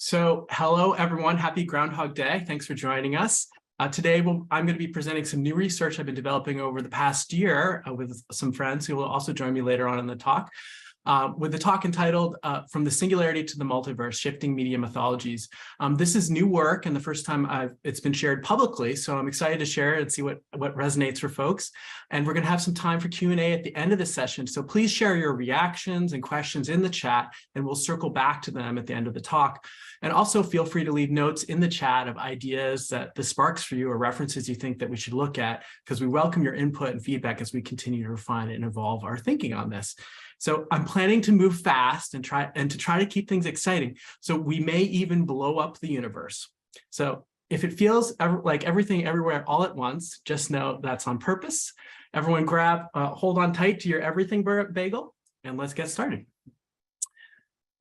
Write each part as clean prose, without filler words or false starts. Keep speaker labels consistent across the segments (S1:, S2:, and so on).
S1: So hello, everyone. Happy Groundhog Day. Thanks for joining us. Today, I'm going to be presenting some new research I've been developing over the past year with some friends who will also join me later on in the talk. With the talk entitled From the Singularity to the Multiverse, Shifting Media Mythologies. This is new work and the first time it's been shared publicly, so I'm excited to share it and see what resonates for folks. And we're going to have some time for Q&A at the end of the session, so please share your reactions and questions in the chat, and we'll circle back to them at the end of the talk. And also feel free to leave notes in the chat of ideas that this sparks for you or references you think that we should look at, because we welcome your input and feedback as we continue to refine and evolve our thinking on this. So I'm planning to move fast and try to keep things exciting. So we may even blow up the universe. So if it feels like everything everywhere all at once, just know that's on purpose. Everyone hold on tight to your everything bagel, and let's get started.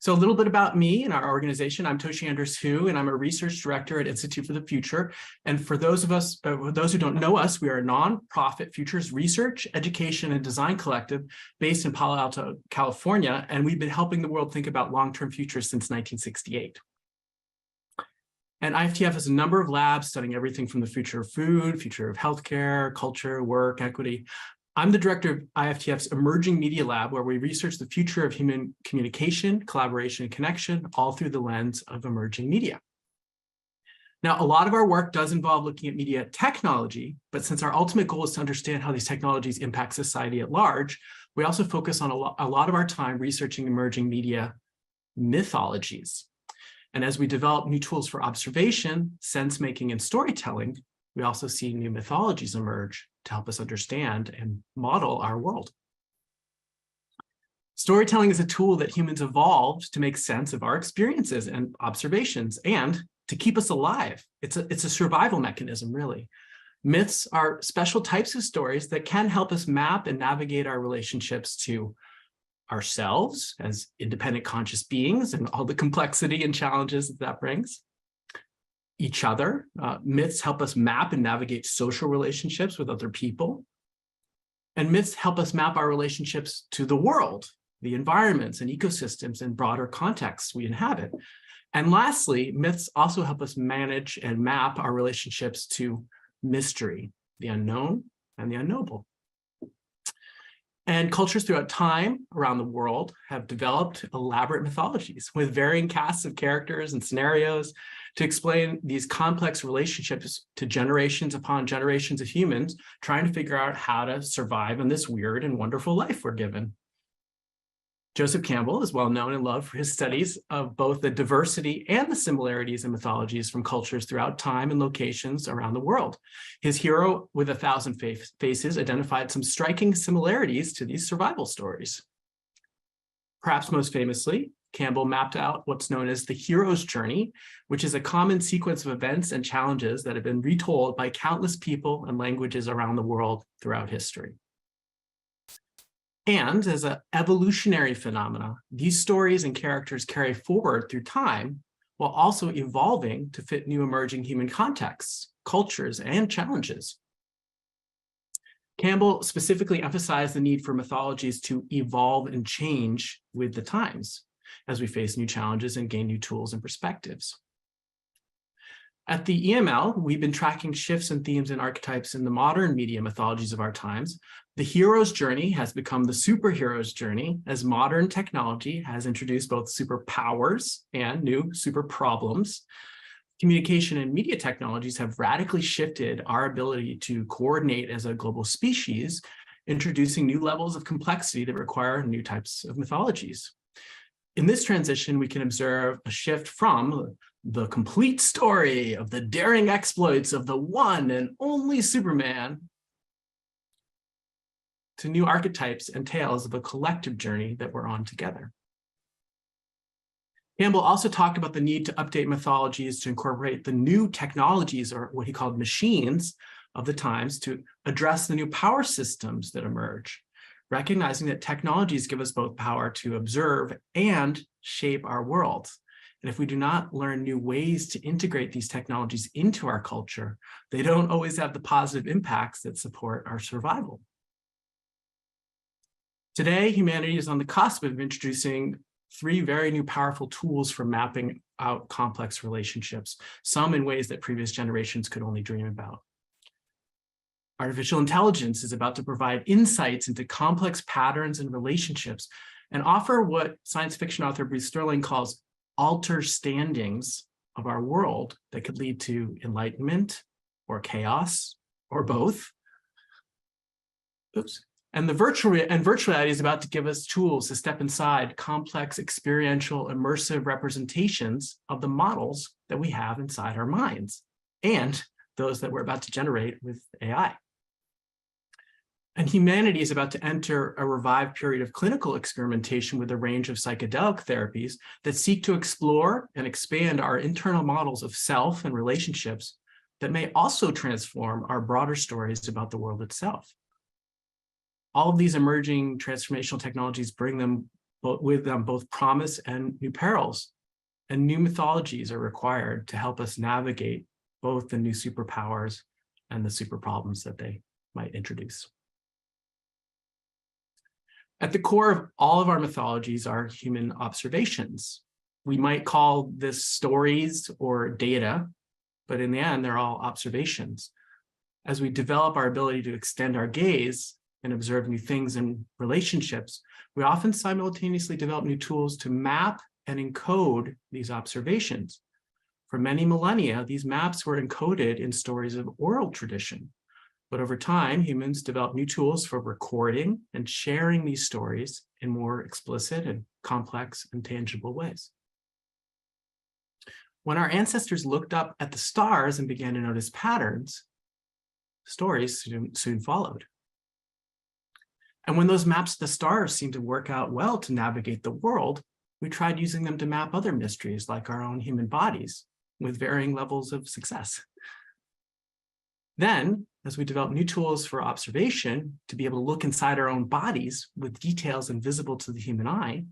S1: So a little bit about me and our organization. I'm Toshi Hoo, and I'm a research director at Institute for the Future. And for those who don't know us, we are a nonprofit futures research, education, and design collective based in Palo Alto, California. And we've been helping the world think about long-term futures since 1968. And IFTF has a number of labs studying everything from the future of food, future of healthcare, culture, work, equity. I'm the director of IFTF's Emerging Media Lab, where we research the future of human communication, collaboration, and connection, all through the lens of emerging media. Now, a lot of our work does involve looking at media technology, but since our ultimate goal is to understand how these technologies impact society at large, we also focus on a lot of our time researching emerging media mythologies. And as we develop new tools for observation, sense-making, and storytelling, we also see new mythologies emerge to help us understand and model our world. Storytelling is a tool that humans evolved to make sense of our experiences and observations and to keep us alive. It's a survival mechanism, really. Myths are special types of stories that can help us map and navigate our relationships to ourselves as independent conscious beings and all the complexity and challenges that brings. Each other. Myths help us map and navigate social relationships with other people. And myths help us map our relationships to the world, the environments and ecosystems and broader contexts we inhabit. And lastly, myths also help us manage and map our relationships to mystery, the unknown and the unknowable. And cultures throughout time around the world have developed elaborate mythologies with varying casts of characters and scenarios to explain these complex relationships to generations upon generations of humans trying to figure out how to survive in this weird and wonderful life we're given. Joseph Campbell is well known and loved for his studies of both the diversity and the similarities in mythologies from cultures throughout time and locations around the world. His Hero with 1,000 Faces identified some striking similarities to these survival stories. Perhaps most famously, Campbell mapped out what's known as the hero's journey, which is a common sequence of events and challenges that have been retold by countless people and languages around the world throughout history. And as an evolutionary phenomena, these stories and characters carry forward through time while also evolving to fit new emerging human contexts, cultures, and challenges. Campbell specifically emphasized the need for mythologies to evolve and change with the times as we face new challenges and gain new tools and perspectives. At the EML, we've been tracking shifts and themes and archetypes in the modern media mythologies of our times. The hero's journey has become the superhero's journey as modern technology has introduced both superpowers and new super problems. Communication and media technologies have radically shifted our ability to coordinate as a global species, introducing new levels of complexity that require new types of mythologies. In this transition, we can observe a shift from the complete story of the daring exploits of the one and only Superman to new archetypes and tales of a collective journey that we're on together. Campbell also talked about the need to update mythologies to incorporate the new technologies, or what he called machines, of the times to address the new power systems that emerge, recognizing that technologies give us both power to observe and shape our world. And if we do not learn new ways to integrate these technologies into our culture, they don't always have the positive impacts that support our survival. Today, humanity is on the cusp of introducing three very new powerful tools for mapping out complex relationships, some in ways that previous generations could only dream about. Artificial intelligence is about to provide insights into complex patterns and relationships and offer what science fiction author Bruce Sterling calls alterstandings of our world that could lead to enlightenment or chaos or both. Oops. And virtual reality is about to give us tools to step inside complex, experiential, immersive representations of the models that we have inside our minds and those that we're about to generate with AI. And humanity is about to enter a revived period of clinical experimentation with a range of psychedelic therapies that seek to explore and expand our internal models of self and relationships that may also transform our broader stories about the world itself. All of these emerging transformational technologies bring with them both promise and new perils, and new mythologies are required to help us navigate both the new superpowers and the super problems that they might introduce. At the core of all of our mythologies are human observations. We might call this stories or data, but in the end, they're all observations. As we develop our ability to extend our gaze and observe new things in relationships, we often simultaneously develop new tools to map and encode these observations. For many millennia, these maps were encoded in stories of oral tradition. But over time, humans developed new tools for recording and sharing these stories in more explicit and complex and tangible ways. When our ancestors looked up at the stars and began to notice patterns, stories soon followed. And when those maps of the stars seemed to work out well to navigate the world, we tried using them to map other mysteries like our own human bodies with varying levels of success. Then, as we developed new tools for observation to be able to look inside our own bodies with details invisible to the human eye,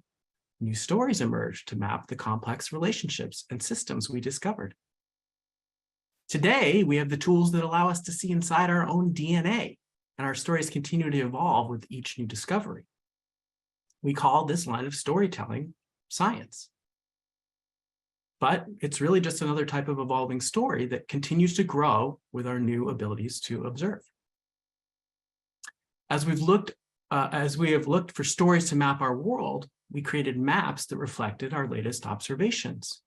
S1: new stories emerged to map the complex relationships and systems we discovered. Today, we have the tools that allow us to see inside our own DNA, and our stories continue to evolve with each new discovery. We call this line of storytelling science. But it's really just another type of evolving story that continues to grow with our new abilities to observe. As we have looked for stories to map our world, we created maps that reflected our latest observations.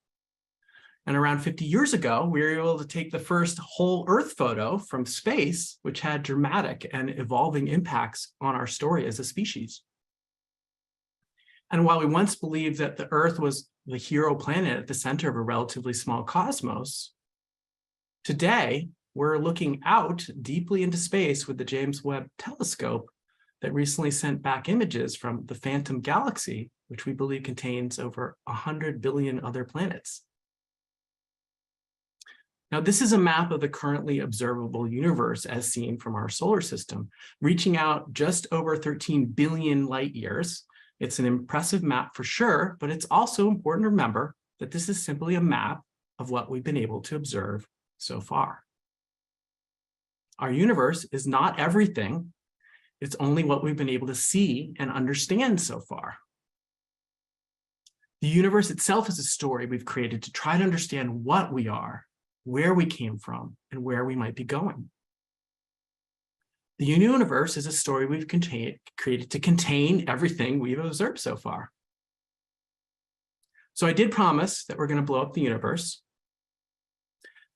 S1: And around 50 years ago, we were able to take the first whole Earth photo from space, which had dramatic and evolving impacts on our story as a species. And while we once believed that the Earth was the hero planet at the center of a relatively small cosmos, today we're looking out deeply into space with the James Webb Telescope that recently sent back images from the Phantom Galaxy, which we believe contains over 100 billion other planets. Now, this is a map of the currently observable universe as seen from our solar system, reaching out just over 13 billion light years. It's an impressive map for sure, but it's also important to remember that this is simply a map of what we've been able to observe so far. Our universe is not everything. It's only what we've been able to see and understand so far. The universe itself is a story we've created to try to understand what we are, where we came from, and where we might be going. The universe is a story we've created to contain everything we've observed so far. So I did promise that we're going to blow up the universe.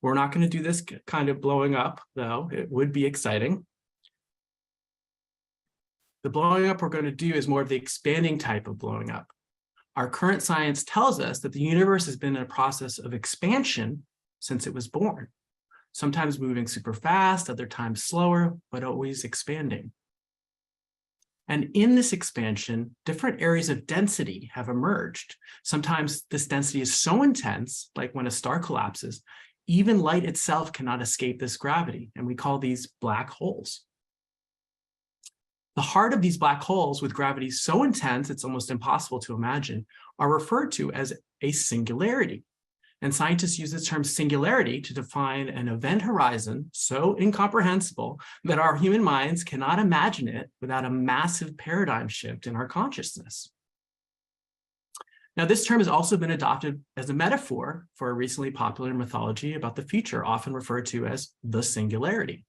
S1: We're not going to do this kind of blowing up, though. It would be exciting. The blowing up we're going to do is more of the expanding type of blowing up. Our current science tells us that the universe has been in a process of expansion since it was born. Sometimes moving super fast, other times slower, but always expanding. And in this expansion, different areas of density have emerged. Sometimes this density is so intense, like when a star collapses, even light itself cannot escape this gravity, and we call these black holes. The heart of these black holes, with gravity so intense it's almost impossible to imagine, are referred to as a singularity. And scientists use the term singularity to define an event horizon so incomprehensible that our human minds cannot imagine it without a massive paradigm shift in our consciousness. Now, this term has also been adopted as a metaphor for a recently popular mythology about the future, often referred to as the singularity.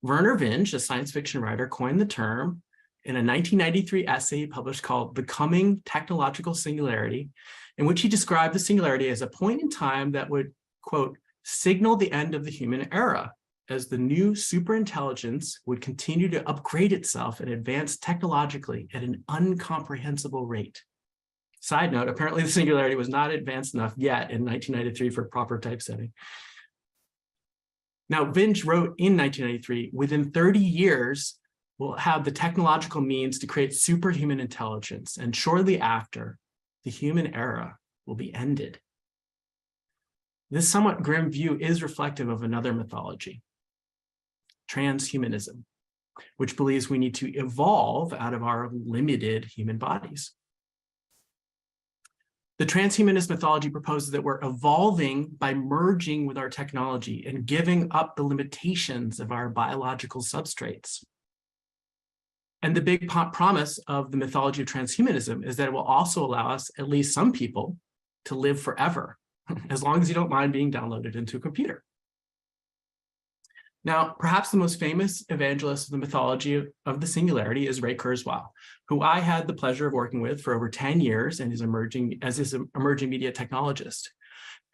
S1: Werner Vinge, a science fiction writer, coined the term in a 1993 essay he published called The Coming Technological Singularity, in which he described the singularity as a point in time that would, quote, signal the end of the human era, as the new superintelligence would continue to upgrade itself and advance technologically at an incomprehensible rate. Side note, apparently the singularity was not advanced enough yet in 1993 for proper typesetting. Now, Vinge wrote in 1993, within 30 years, we'll have the technological means to create superhuman intelligence, and shortly after, the human era will be ended. This somewhat grim view is reflective of another mythology, transhumanism, which believes we need to evolve out of our limited human bodies. The transhumanist mythology proposes that we're evolving by merging with our technology and giving up the limitations of our biological substrates. And the big promise of the mythology of transhumanism is that it will also allow us, at least some people, to live forever, as long as you don't mind being downloaded into a computer. Now, perhaps the most famous evangelist of the mythology of the singularity is Ray Kurzweil, who I had the pleasure of working with for over 10 years and is as his emerging media technologist.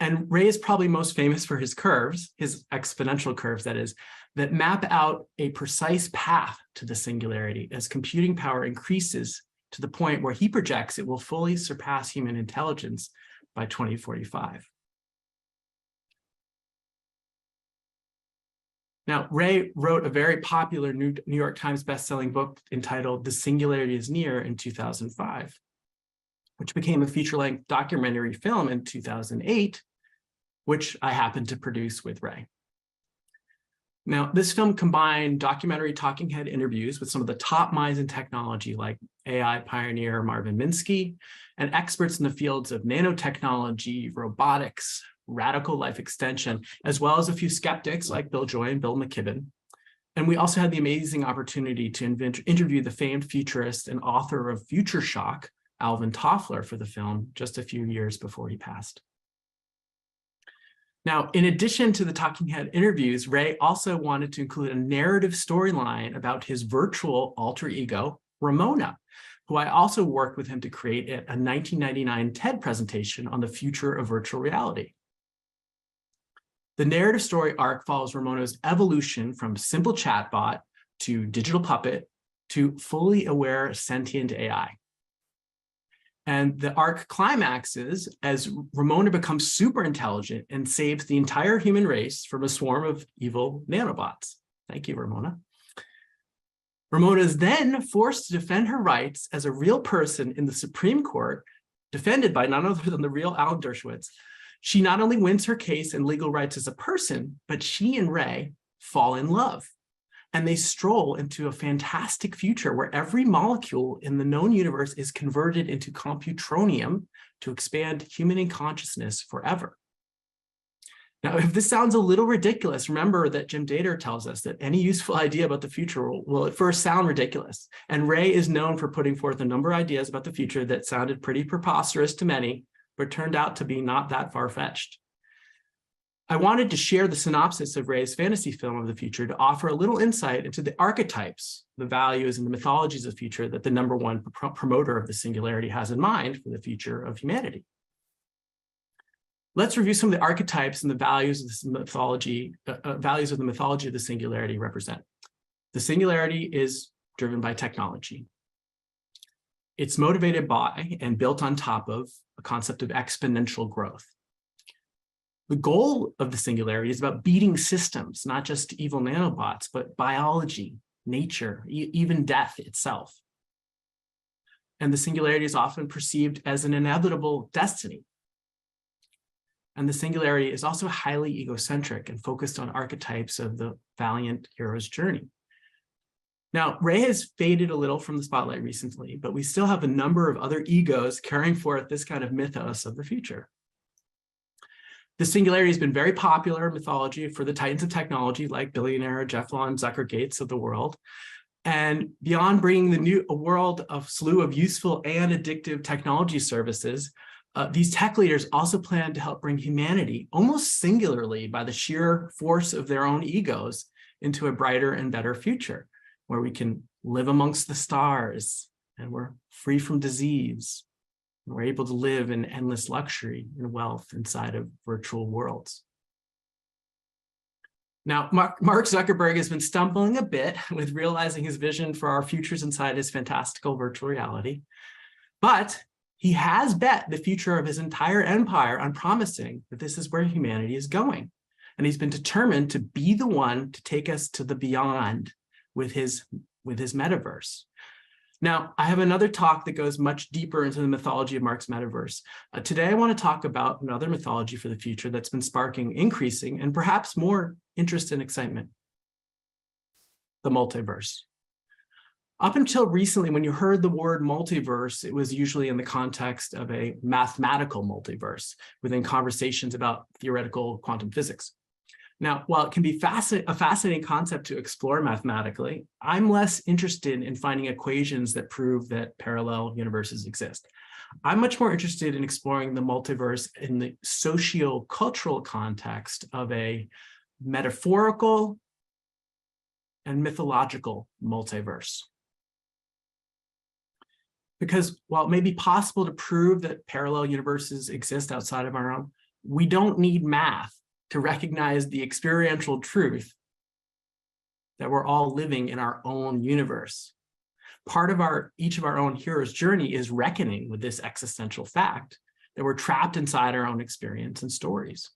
S1: And Ray is probably most famous for his curves, his exponential curves, that is, that map out a precise path to the singularity as computing power increases to the point where he projects it will fully surpass human intelligence by 2045. Now, Ray wrote a very popular New York Times bestselling book entitled The Singularity is Near in 2005, which became a feature-length documentary film in 2008, which I happened to produce with Ray. Now, this film combined documentary talking head interviews with some of the top minds in technology, like AI pioneer Marvin Minsky, and experts in the fields of nanotechnology, robotics, radical life extension, as well as a few skeptics like Bill Joy and Bill McKibben. And we also had the amazing opportunity to interview the famed futurist and author of Future Shock, Alvin Toffler, for the film just a few years before he passed. Now, in addition to the talking head interviews, Ray also wanted to include a narrative storyline about his virtual alter ego, Ramona, who I also worked with him to create a 1999 TED presentation on the future of virtual reality. The narrative story arc follows Ramona's evolution from simple chatbot to digital puppet to fully aware sentient AI. And the arc climaxes as Ramona becomes super intelligent and saves the entire human race from a swarm of evil nanobots. Thank you, Ramona. Ramona is then forced to defend her rights as a real person in the Supreme Court, defended by none other than the real Alan Dershowitz. She not only wins her case and legal rights as a person, but she and Ray fall in love. And they stroll into a fantastic future where every molecule in the known universe is converted into computronium to expand human consciousness forever. Now, if this sounds a little ridiculous, remember that Jim Dator tells us that any useful idea about the future will at first sound ridiculous. And Ray is known for putting forth a number of ideas about the future that sounded pretty preposterous to many, but turned out to be not that far-fetched. I wanted to share the synopsis of Ray's fantasy film of the future to offer a little insight into the archetypes, the values, and the mythologies of the future that the #1 promoter of the singularity has in mind for the future of humanity. Let's review some of the archetypes and the values of this mythology, values of the mythology of the singularity represent. The singularity is driven by technology. It's motivated by and built on top of a concept of exponential growth. The goal of the singularity is about beating systems, not just evil nanobots, but biology, nature, even death itself. And the singularity is often perceived as an inevitable destiny. And the singularity is also highly egocentric and focused on archetypes of the valiant hero's journey. Now, Ray has faded a little from the spotlight recently, but we still have a number of other egos carrying forth this kind of mythos of the future. The singularity has been very popular in mythology for the titans of technology like billionaire Jeff Lon Zucker Gates of the world. And beyond bringing a world of slew of useful and addictive technology services, these tech leaders also plan to help bring humanity, almost singularly by the sheer force of their own egos, into a brighter and better future, where we can live amongst the stars and we're free from disease. And we're able to live in endless luxury and wealth inside of virtual worlds. Now, Mark Zuckerberg has been stumbling a bit with realizing his vision for our futures inside his fantastical virtual reality, but he has bet the future of his entire empire on promising that this is where humanity is going. And he's been determined to be the one to take us to the beyond with his metaverse. Now, I have another talk that goes much deeper into the mythology of Mark's metaverse. Today, I want to talk about another mythology for the future that's been sparking increasing and perhaps more interest and excitement: the multiverse. Up until recently, when you heard the word multiverse, it was usually in the context of a mathematical multiverse within conversations about theoretical quantum physics. Now, while it can be a fascinating concept to explore mathematically, I'm less interested in finding equations that prove that parallel universes exist. I'm much more interested in exploring the multiverse in the socio-cultural context of a metaphorical and mythological multiverse. Because while it may be possible to prove that parallel universes exist outside of our own, we don't need math to recognize the experiential truth that we're all living in our own universe. Part of each of our own hero's journey is reckoning with this existential fact that we're trapped inside our own experience and stories.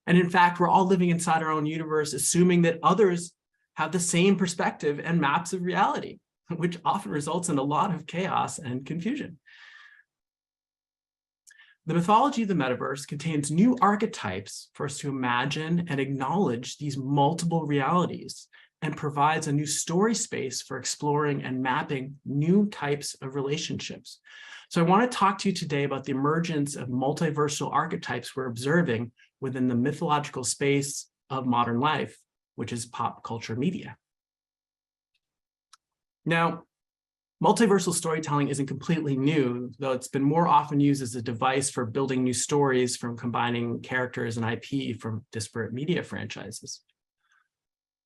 S1: And in fact, we're all living inside our own universe, assuming that others have the same perspective and maps of reality, which often results in a lot of chaos and confusion. The mythology of the metaverse contains new archetypes for us to imagine and acknowledge these multiple realities, and provides a new story space for exploring and mapping new types of relationships. So I want to talk to you today about the emergence of multiversal archetypes we're observing within the mythological space of modern life, which is pop culture media. Now, multiversal storytelling isn't completely new, though it's been more often used as a device for building new stories from combining characters and IP from disparate media franchises.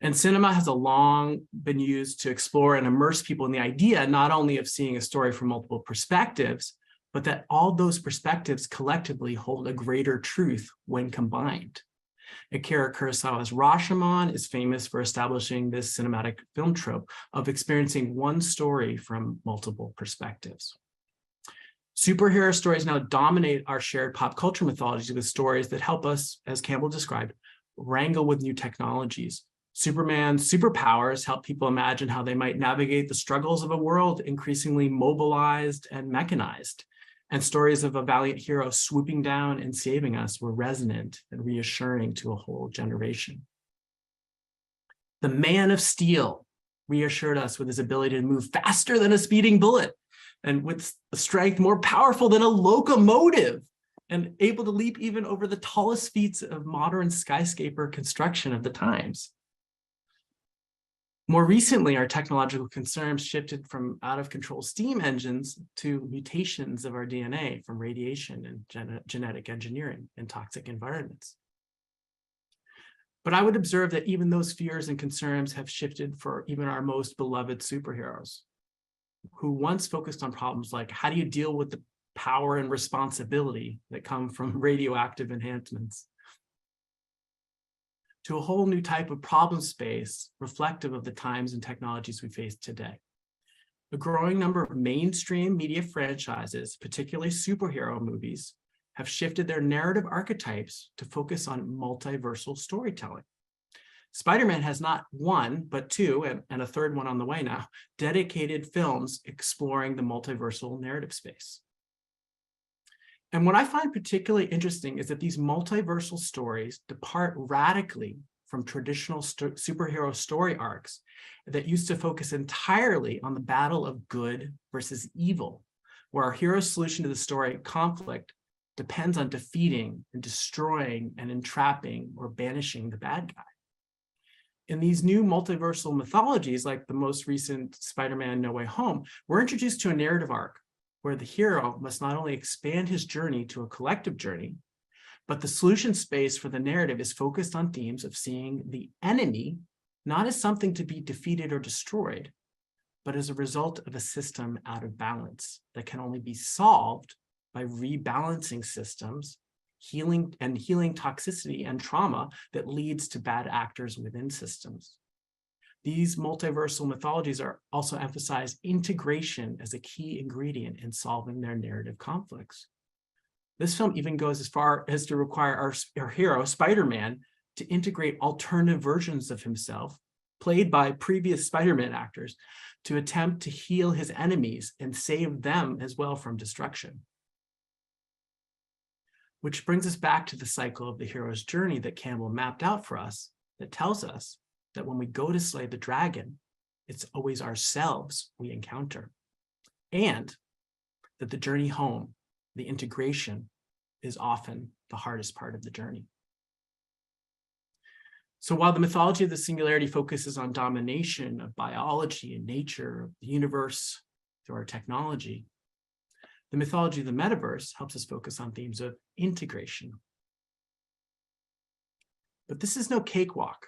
S1: And cinema has long been used to explore and immerse people in the idea not only of seeing a story from multiple perspectives, but that all those perspectives collectively hold a greater truth when combined. Akira Kurosawa's Rashomon is famous for establishing this cinematic film trope of experiencing one story from multiple perspectives. Superhero stories now dominate our shared pop culture mythologies with stories that help us, as Campbell described, wrangle with new technologies. Superman's superpowers help people imagine how they might navigate the struggles of a world increasingly mobilized and mechanized. And stories of a valiant hero swooping down and saving us were resonant and reassuring to a whole generation. The Man of Steel reassured us with his ability to move faster than a speeding bullet and with a strength more powerful than a locomotive and able to leap even over the tallest feats of modern skyscraper construction of the times. More recently, our technological concerns shifted from out-of-control steam engines to mutations of our DNA from radiation and genetic engineering in toxic environments. But I would observe that even those fears and concerns have shifted for even our most beloved superheroes, who once focused on problems like how do you deal with the power and responsibility that come from radioactive enhancements, to a whole new type of problem space reflective of the times and technologies we face today. A growing number of mainstream media franchises, particularly superhero movies, have shifted their narrative archetypes to focus on multiversal storytelling. Spider-Man has not one, but two, and a third one on the way now, dedicated films exploring the multiversal narrative space. And what I find particularly interesting is that these multiversal stories depart radically from traditional superhero story arcs that used to focus entirely on the battle of good versus evil, where our hero's solution to the story conflict depends on defeating and destroying and entrapping or banishing the bad guy. In these new multiversal mythologies, like the most recent Spider-Man No Way Home, we're introduced to a narrative arc where the hero must not only expand his journey to a collective journey, but the solution space for the narrative is focused on themes of seeing the enemy not as something to be defeated or destroyed, but as a result of a system out of balance that can only be solved by rebalancing systems, healing toxicity and trauma that leads to bad actors within systems. These multiversal mythologies are also emphasize integration as a key ingredient in solving their narrative conflicts. This film even goes as far as to require our hero, Spider-Man, to integrate alternative versions of himself, played by previous Spider-Man actors, to attempt to heal his enemies and save them as well from destruction. Which brings us back to the cycle of the hero's journey that Campbell mapped out for us, that tells us that when we go to slay the dragon, it's always ourselves we encounter. And that the journey home, the integration, is often the hardest part of the journey. So while the mythology of the Singularity focuses on domination of biology and nature, of the universe through our technology, the mythology of the metaverse helps us focus on themes of integration. But this is no cakewalk.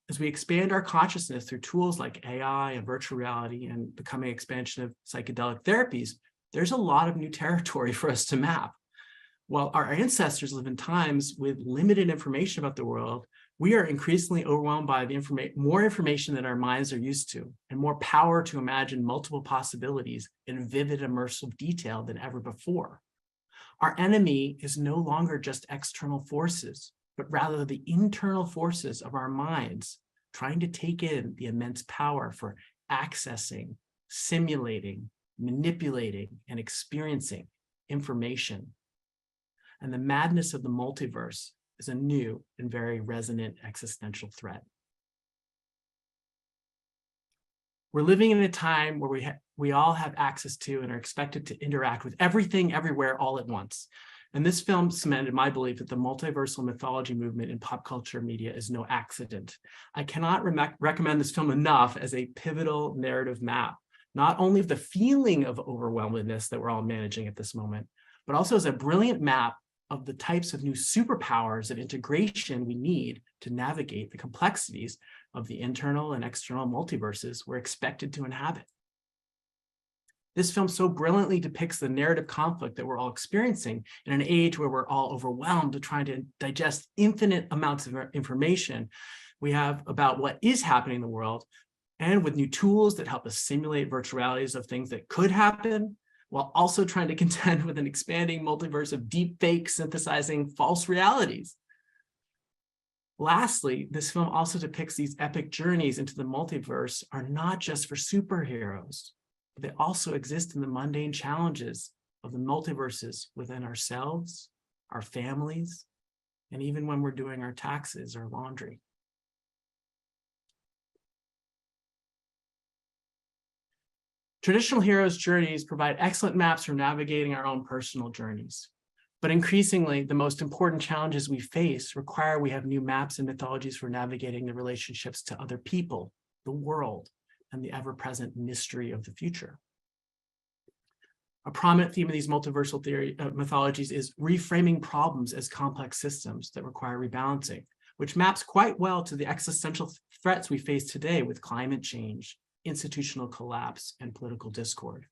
S1: As we expand our consciousness through tools like AI and virtual reality and becoming expansion of psychedelic therapies, there's a lot of new territory for us to map. While our ancestors live in times with limited information about the world, we are increasingly overwhelmed by more information than our minds are used to, and more power to imagine multiple possibilities in vivid, immersive detail than ever before. Our enemy is no longer just external forces, but rather the internal forces of our minds, trying to take in the immense power for accessing, simulating, manipulating, and experiencing information. And the madness of the multiverse is a new and very resonant existential threat. We're living in a time where we all have access to and are expected to interact with everything, everywhere, all at once. And this film cemented my belief that the multiversal mythology movement in pop culture media is no accident. I cannot recommend this film enough as a pivotal narrative map, not only of the feeling of overwhelmedness that we're all managing at this moment, but also as a brilliant map of the types of new superpowers of integration we need to navigate the complexities of the internal and external multiverses we're expected to inhabit. This film so brilliantly depicts the narrative conflict that we're all experiencing in an age where we're all overwhelmed to trying to digest infinite amounts of information we have about what is happening in the world, and with new tools that help us simulate virtual realities of things that could happen, while also trying to contend with an expanding multiverse of deep fake synthesizing false realities. Lastly, this film also depicts these epic journeys into the multiverse are not just for superheroes, but they also exist in the mundane challenges of the multiverses within ourselves, our families, and even when we're doing our taxes or laundry. Traditional heroes' journeys provide excellent maps for navigating our own personal journeys. But increasingly, the most important challenges we face require we have new maps and mythologies for navigating the relationships to other people, the world, and the ever-present mystery of the future. A prominent theme of these multiversal mythologies is reframing problems as complex systems that require rebalancing, which maps quite well to the existential threats we face today with climate change, institutional collapse, and political discord.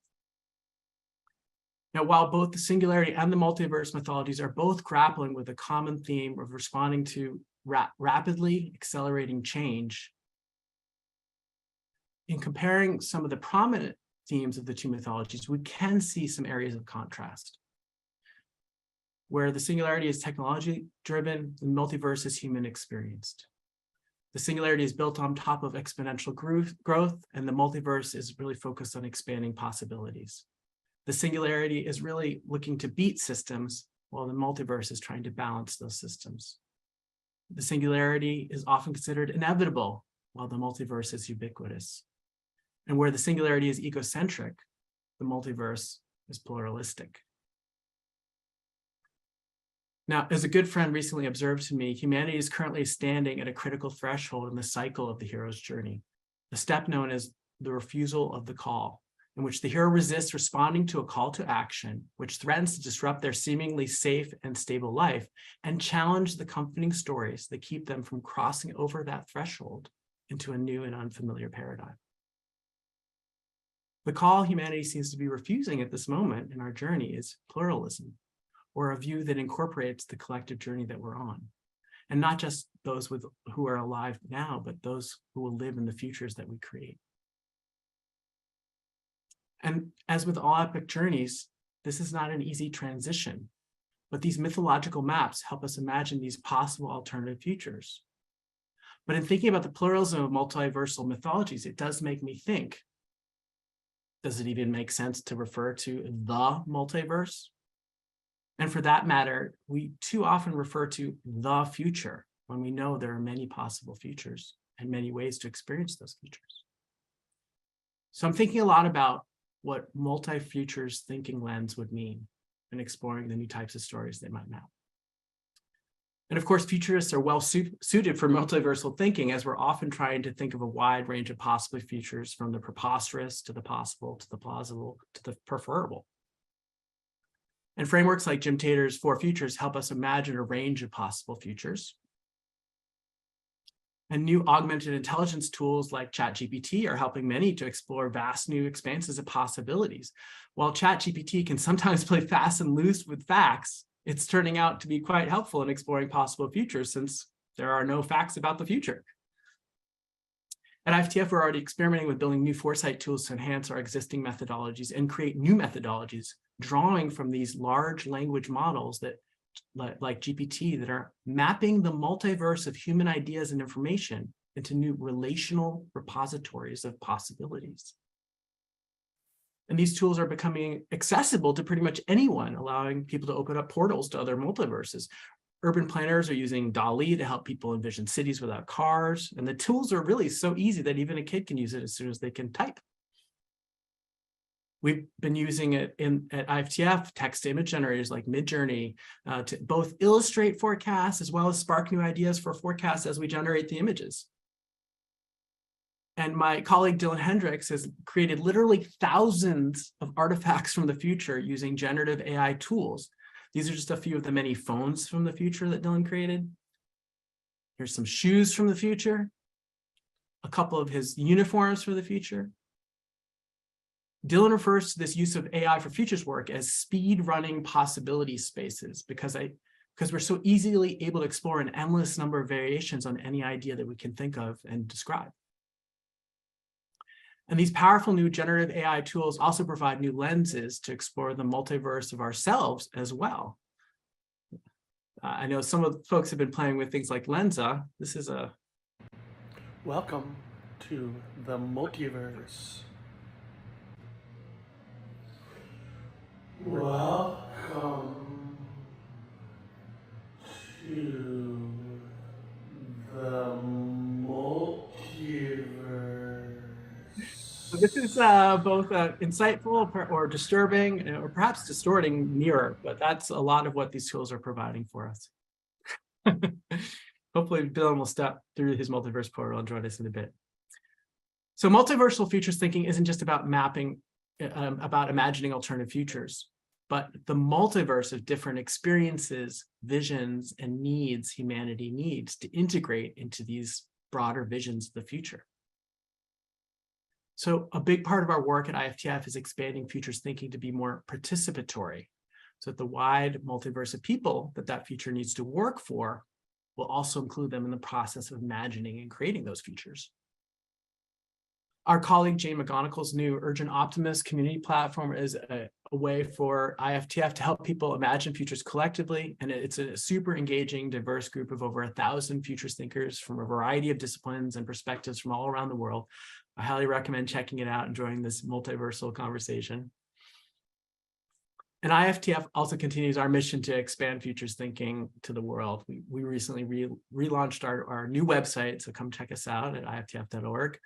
S1: Now, while both the Singularity and the multiverse mythologies are both grappling with a common theme of responding to rapidly accelerating change, in comparing some of the prominent themes of the two mythologies, we can see some areas of contrast. Where the Singularity is technology-driven, the multiverse is human-experienced. The Singularity is built on top of exponential growth, and the multiverse is really focused on expanding possibilities. The Singularity is really looking to beat systems, while the multiverse is trying to balance those systems. The Singularity is often considered inevitable, while the multiverse is ubiquitous. And where the Singularity is egocentric, the multiverse is pluralistic. Now, as a good friend recently observed to me, humanity is currently standing at a critical threshold in the cycle of the hero's journey, a step known as the refusal of the call, in which the hero resists responding to a call to action, which threatens to disrupt their seemingly safe and stable life and challenge the comforting stories that keep them from crossing over that threshold into a new and unfamiliar paradigm. The call humanity seems to be refusing at this moment in our journey is pluralism, or a view that incorporates the collective journey that we're on. And not just those who are alive now, but those who will live in the futures that we create. And as with all epic journeys, this is not an easy transition, but these mythological maps help us imagine these possible alternative futures. But in thinking about the pluralism of multiversal mythologies, it does make me think, does it even make sense to refer to the multiverse? And for that matter, we too often refer to the future when we know there are many possible futures and many ways to experience those futures. So I'm thinking a lot about what multi-futures thinking lens would mean and exploring the new types of stories they might map. And of course, futurists are well suited for multiversal thinking, as we're often trying to think of a wide range of possible futures, from the preposterous to the possible, to the plausible, to the preferable. And frameworks like Jim Tater's 4 Futures help us imagine a range of possible futures. And new augmented intelligence tools like ChatGPT are helping many to explore vast new expanses of possibilities. While ChatGPT can sometimes play fast and loose with facts, it's turning out to be quite helpful in exploring possible futures, since there are no facts about the future. At IFTF, we're already experimenting with building new foresight tools to enhance our existing methodologies and create new methodologies, drawing from these large language models that, like GPT, that are mapping the multiverse of human ideas and information into new relational repositories of possibilities. And these tools are becoming accessible to pretty much anyone, allowing people to open up portals to other multiverses. Urban planners are using DALL-E to help people envision cities without cars. And the tools are really so easy that even a kid can use it as soon as they can type. We've been using it at IFTF, text-to-image generators like Midjourney to both illustrate forecasts as well as spark new ideas for forecasts as we generate the images. And my colleague Dylan Hendricks has created literally thousands of artifacts from the future using generative AI tools. These are just a few of the many phones from the future that Dylan created. Here's some shoes from the future, a couple of his uniforms for the future. Dylan refers to this use of AI for futures work as speed running possibility spaces, because we're so easily able to explore an endless number of variations on any idea that we can think of and describe. And these powerful new generative AI tools also provide new lenses to explore the multiverse of ourselves as well. I know some of the folks have been playing with things like Lensa. This is a...
S2: Welcome to the multiverse. Welcome to the multiverse.
S1: So this is both insightful or disturbing, or perhaps distorting mirror, but that's a lot of what these tools are providing for us. Hopefully Dylan will step through his multiverse portal and join us in a bit. So multiversal futures thinking isn't just about mapping, about imagining alternative futures, but the multiverse of different experiences, visions, and needs humanity needs to integrate into these broader visions of the future. So a big part of our work at IFTF is expanding futures thinking to be more participatory, so that the wide multiverse of people that future needs to work for will also include them in the process of imagining and creating those futures. Our colleague Jane McGonigle's new Urgent Optimist community platform is a way for IFTF to help people imagine futures collectively. And it's a super engaging, diverse group of over 1,000 futures thinkers from a variety of disciplines and perspectives from all around the world. I highly recommend checking it out and joining this multiversal conversation. And IFTF also continues our mission to expand futures thinking to the world. We recently relaunched our new website, so come check us out at iftf.org.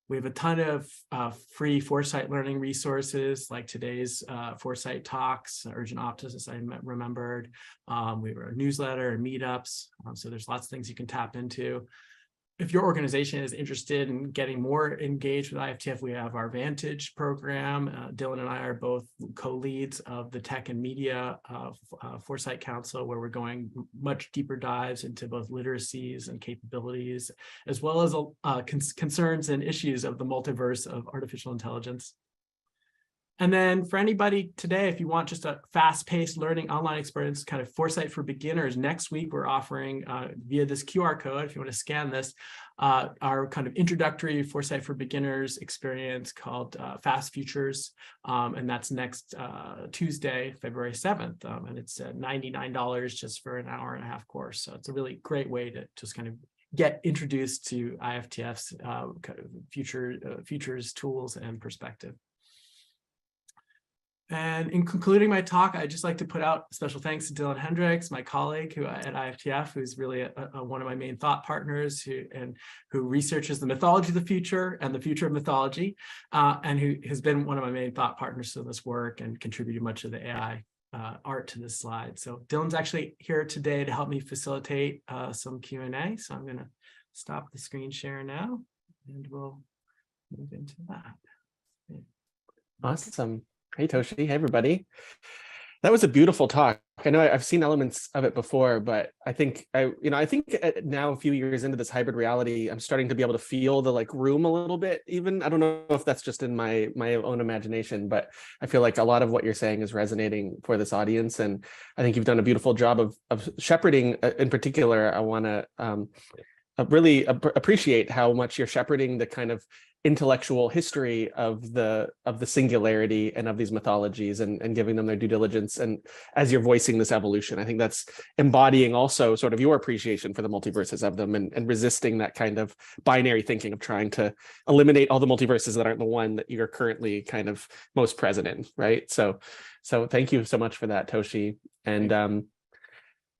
S1: We have a ton of free foresight learning resources, like today's foresight talks, urgent optimists, I remembered. We have a newsletter and meetups. So there's lots of things you can tap into. If your organization is interested in getting more engaged with IFTF, we have our Vantage program. Dylan and I are both co-leads of the Tech and Media Foresight Council, where we're going much deeper dives into both literacies and capabilities, as well as concerns and issues of the multiverse of artificial intelligence. And then for anybody today, if you want just a fast-paced learning online experience, kind of foresight for beginners, next week we're offering via this QR code, if you want to scan this, our kind of introductory foresight for beginners experience called Fast Futures. And that's next Tuesday, February 7th. And it's $99 just for an hour and a half course. So it's a really great way to just kind of get introduced to IFTF's kind of futures tools and perspective. And in concluding my talk, I'd just like to put out special thanks to Dylan Hendricks, my colleague at IFTF, who's really one of my main thought partners, who researches the mythology of the future and the future of mythology, and who has been one of my main thought partners in this work and contributed much of the AI art to this slide. So Dylan's actually here today to help me facilitate some Q&A. So I'm going to stop the screen share now, and we'll move into that.
S3: Awesome. Hey, Toshi. Hey, everybody. That was a beautiful talk. I know I've seen elements of it before, but I think now a few years into this hybrid reality, I'm starting to be able to feel the room a little bit. Even I don't know if that's just in my own imagination, but I feel like a lot of what you're saying is resonating for this audience, and I think you've done a beautiful job of shepherding. In particular, I want to really appreciate how much you're shepherding the kind of intellectual history of the singularity and of these mythologies, and giving them their due diligence. And as you're voicing this evolution, I think that's embodying also sort of your appreciation for the multiverses of them, and resisting that kind of binary thinking of trying to eliminate all the multiverses that aren't the one that you're currently kind of most present in, right? So thank you so much for that, Toshi. And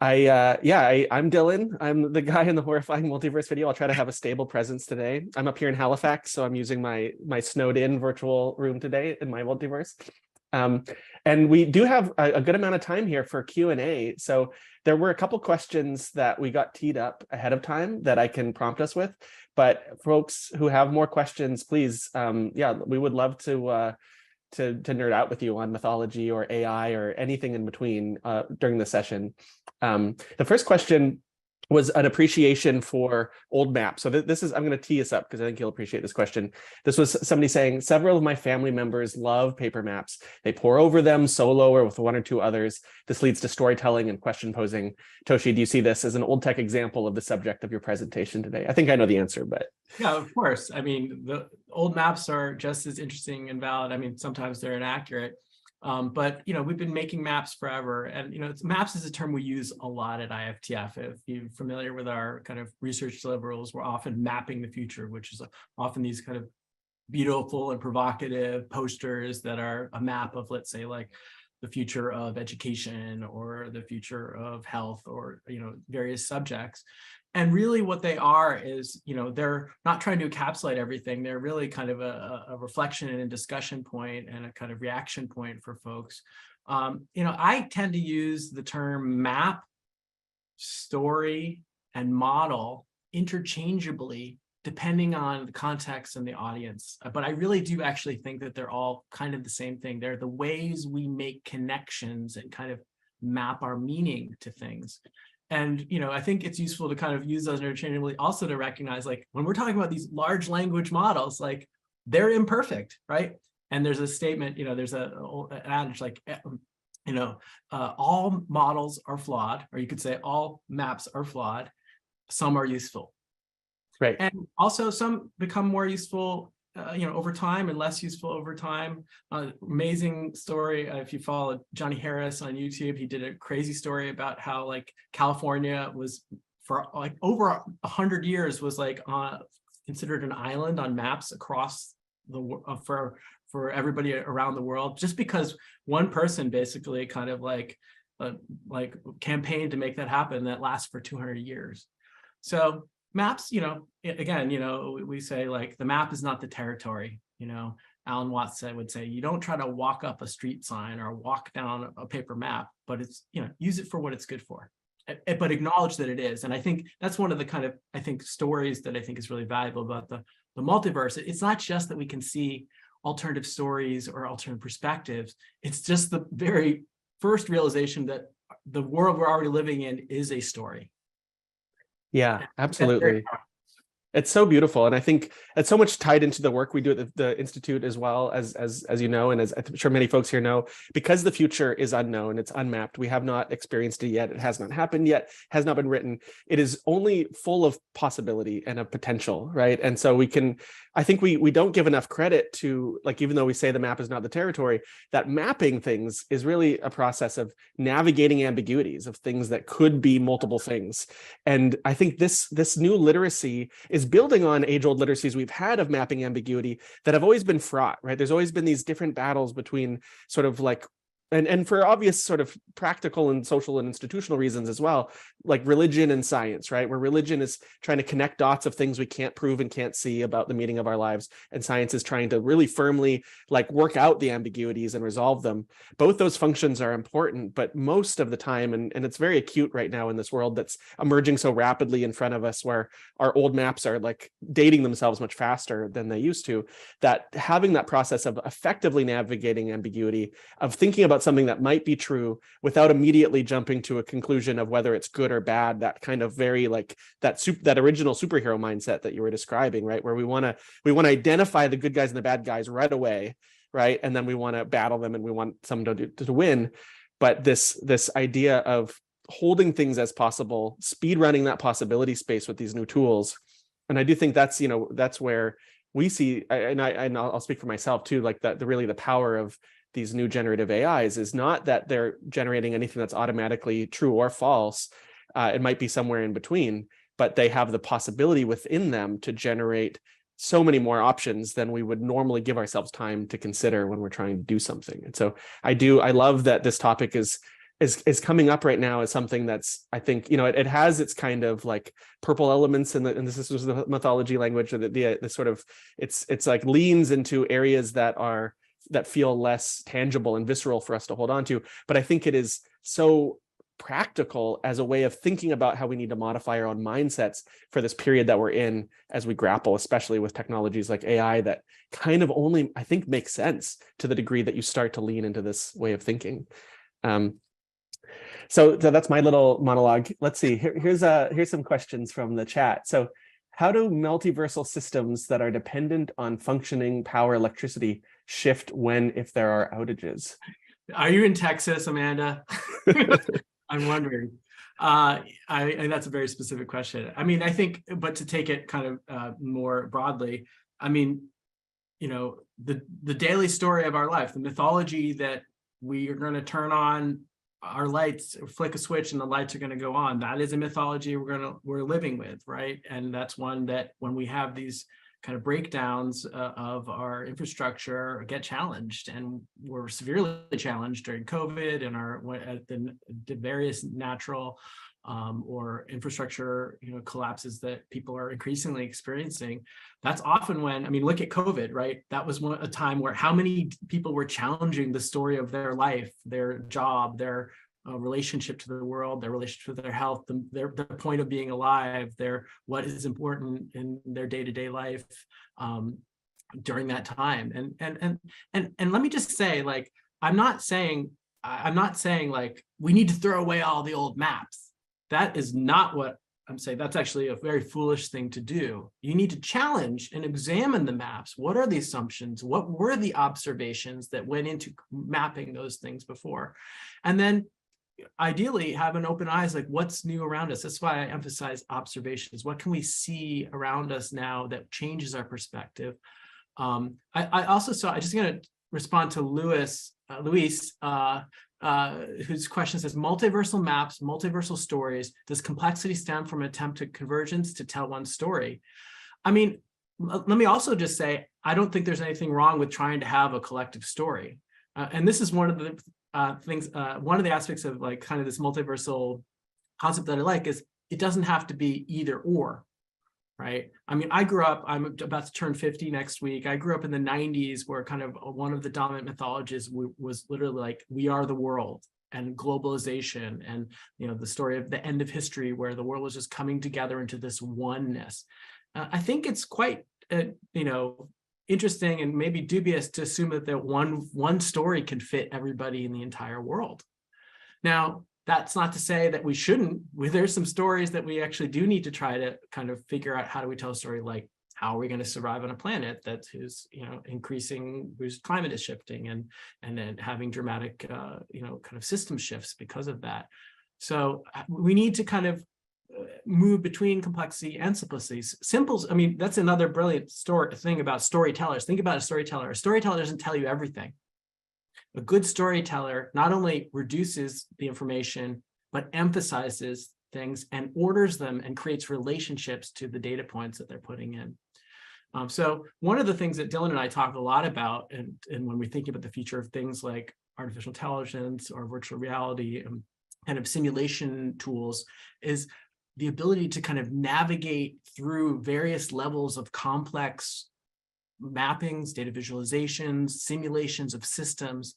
S3: I'm Dylan. I'm the guy in the horrifying multiverse video. I'll try to have a stable presence today. I'm up here in Halifax, so I'm using my snowed in virtual room today in my multiverse. And we do have a good amount of time here for Q&A. So there were a couple questions that we got teed up ahead of time that I can prompt us with. But folks who have more questions, please, we would love to nerd out with you on mythology or AI or anything in between during the session. The first question was an appreciation for old maps. So this is, I'm going to tee us up because I think you'll appreciate this question. This was somebody saying, several of my family members love paper maps. They pore over them solo or with one or two others. This leads to storytelling and question posing. Toshi, do you see this as an old tech example of the subject of your presentation today? I think I know the answer, but. Yeah,
S1: of course. I mean, the old maps are just as interesting and valid. I mean, sometimes they're inaccurate. But we've been making maps forever, and maps is a term we use a lot at IFTF. If you're familiar with our kind of research deliverables, we're often mapping the future, which is often these kind of beautiful and provocative posters that are a map of, let's say, like the future of education or the future of health or various subjects. And really what they are is, they're not trying to encapsulate everything. They're really kind of a reflection and a discussion point and a kind of reaction point for folks. I tend to use the term map, story, and model interchangeably, depending on the context and the audience. But I really do actually think that they're all kind of the same thing. They're the ways we make connections and kind of map our meaning to things. And, I think it's useful to kind of use those interchangeably also to recognize, like, when we're talking about these large language models, like, they're imperfect, right? And there's a statement, there's an adage like, all models are flawed, or you could say all maps are flawed, some are useful.
S3: Right.
S1: And also some become more useful over time and less useful over time. Amazing story. If you follow Johnny Harris on YouTube, he did a crazy story about how like California was for like over 100 years was like considered an island on maps across the for everybody around the world, just because one person basically kind of like campaigned to make that happen. That lasts for 200 years. So maps, again, we say like the map is not the territory. Alan Watts would say, you don't try to walk up a street sign or walk down a paper map, but it's, use it for what it's good for, but acknowledge that it is. And I think that's one of the kind of, stories that I think is really valuable about the multiverse. It's not just that we can see alternative stories or alternative perspectives. It's just the very first realization that the world we're already living in is a story.
S3: Yeah, absolutely. It's so beautiful. And I think it's so much tied into the work we do at the Institute as well, as you know, and as I'm sure many folks here know, because the future is unknown, it's unmapped. We have not experienced it yet. It has not happened yet, has not been written. It is only full of possibility and of potential, right? And so I think we don't give enough credit to, like, even though we say the map is not the territory, that mapping things is really a process of navigating ambiguities of things that could be multiple things. And I think this new literacy is building on age-old literacies we've had of mapping ambiguity that have always been fraught, right? There's always been these different battles between sort of like, and for obvious sort of practical and social and institutional reasons as well, like religion and science, right? Where religion is trying to connect dots of things we can't prove and can't see about the meaning of our lives, and science is trying to really firmly like work out the ambiguities and resolve them. Both those functions are important, but most of the time, and it's very acute right now in this world that's emerging so rapidly in front of us, where our old maps are like dating themselves much faster than they used to, that having that process of effectively navigating ambiguity, of thinking about something that might be true without immediately jumping to a conclusion of whether it's good or bad, that kind of very like that original superhero mindset that you were describing, right? Where we want to identify the good guys and the bad guys right away, right? And then we want to battle them and we want someone to win. But this idea of holding things as possible, speed running that possibility space with these new tools. And I do think that's, that's where we see, and I'll speak for myself too, like that really the power of these new generative AIs is not that they're generating anything that's automatically true or false. It might be somewhere in between, but they have the possibility within them to generate so many more options than we would normally give ourselves time to consider when we're trying to do something. And so I love that this topic is coming up right now as something that's, I think, it has its kind of like purple elements and this was the mythology language, the sort of, it's like leans into areas that feel less tangible and visceral for us to hold on to. But I think it is so practical as a way of thinking about how we need to modify our own mindsets for this period that we're in as we grapple, especially with technologies like AI that kind of only, I think, makes sense to the degree that you start to lean into this way of thinking. So that's my little monologue. Let's see, here's some questions from the chat. So how do multiversal systems that are dependent on functioning power electricity shift if there are outages?
S1: Are you in Texas, Amanda? I'm wondering. That's a very specific question. I mean, I think, but to take it kind of more broadly, I mean, the daily story of our life, the mythology that we are going to turn on our lights, flick a switch and the lights are going to go on. That is a mythology we're living with, right? And that's one that when we have these kind of breakdowns of our infrastructure get challenged, and we're severely challenged during COVID and the various natural or infrastructure collapses that people are increasingly experiencing. That's often when, I mean, look at COVID, right? That was a time where how many people were challenging the story of their life, their job, their relationship to the world, their relationship to their health, their point of being alive, what is important in their day-to-day life during that time. And let me just say, like, I'm not saying like we need to throw away all the old maps. That is not what I'm saying. That's actually a very foolish thing to do. You need to challenge and examine the maps. What are the assumptions? What were the observations that went into mapping those things before? And then ideally have an open eyes, like what's new around us. That's why I emphasize observations. What can we see around us now that changes our perspective? I also saw, I'm just going to respond to Luis, whose question says, multiversal maps, multiversal stories, does complexity stem from attempted convergence to tell one story? I mean, let me also just say, I don't think there's anything wrong with trying to have a collective story. And this is one of the things, one of the aspects of like kind of this multiversal concept that I like is it doesn't have to be either or. right? I mean, I'm about to turn 50 next week. I grew up in the 90s where kind of one of the dominant mythologies was literally like, we are the world, and globalization, and the story of the end of history where the world was just coming together into this oneness. I think it's quite interesting and maybe dubious to assume that one story can fit everybody in the entire world. Now, that's not to say that we shouldn't. There's some stories that we actually do need to try to kind of figure out, how do we tell a story like, how are we going to survive on a planet whose climate is shifting and then having dramatic kind of system shifts because of that. So we need to kind of move between complexity and simplicity. I mean, that's another brilliant thing about storytellers. Think about a storyteller. A storyteller doesn't tell you everything. A good storyteller not only reduces the information, but emphasizes things and orders them and creates relationships to the data points that they're putting in. So one of the things that Dylan and I talk a lot about, and when we think about the future of things like artificial intelligence or virtual reality and kind of simulation tools, is the ability to kind of navigate through various levels of complex mappings, data visualizations, simulations of systems